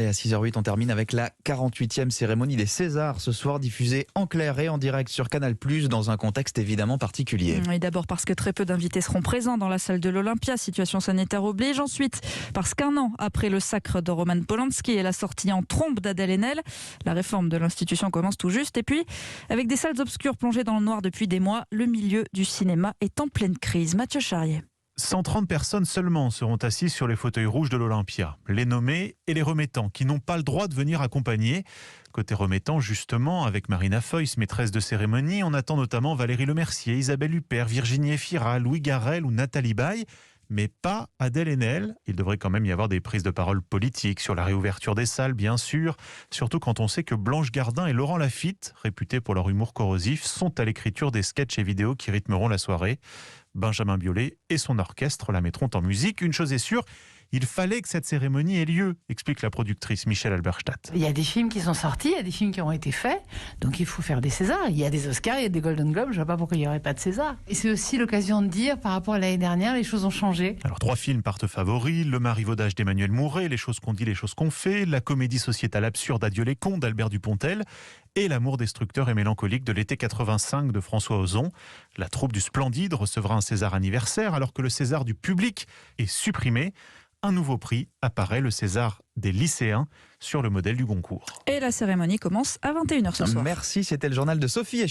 Et à 6h08, on termine avec la 48e cérémonie des Césars, ce soir diffusée en clair et en direct sur Canal+, dans un contexte évidemment particulier. Et d'abord parce que très peu d'invités seront présents dans la salle de l'Olympia, situation sanitaire oblige. Ensuite, parce qu'un an après le sacre de Roman Polanski et la sortie en trombe d'Adèle Haenel, la réforme de l'institution commence tout juste. Et puis, avec des salles obscures plongées dans le noir depuis des mois, le milieu du cinéma est en pleine crise. Mathieu Charrier. 130 personnes seulement seront assises sur les fauteuils rouges de l'Olympia. Les nommés et les remettants, qui n'ont pas le droit de venir accompagner. Côté remettants, justement, avec Marina Foïs, maîtresse de cérémonie, on attend notamment Valérie Lemercier, Isabelle Huppert, Virginie Efira, Louis Garrel ou Nathalie Baye. Mais pas Adèle Haenel. Il devrait quand même y avoir des prises de parole politiques sur la réouverture des salles, bien sûr. Surtout quand on sait que Blanche Gardin et Laurent Lafitte, réputés pour leur humour corrosif, sont à l'écriture des sketchs et vidéos qui rythmeront la soirée. Benjamin Biolay et son orchestre la mettront en musique. Une chose est sûre, il fallait que cette cérémonie ait lieu, explique la productrice Michèle Alberstadt. Il y a des films qui sont sortis, il y a des films qui ont été faits, donc il faut faire des Césars. Il y a des Oscars, il y a des Golden Globes, je ne vois pas pourquoi il n'y aurait pas de César. Et c'est aussi l'occasion de dire, par rapport à l'année dernière, les choses ont changé. Alors 3 films partent favoris, Le marivaudage d'Emmanuel Mouret, Les choses qu'on dit, les choses qu'on fait, la comédie sociétale absurde Adieu les cons d'Albert Dupontel et L'amour destructeur et mélancolique de l'été 85 de François Ozon. La troupe du Splendide recevra un César anniversaire alors que le César du public est supprimé. Un nouveau prix apparaît, le César des lycéens, sur le modèle du Goncourt. Et la cérémonie commence à 21h ce soir. Merci, c'était le journal de Sophie.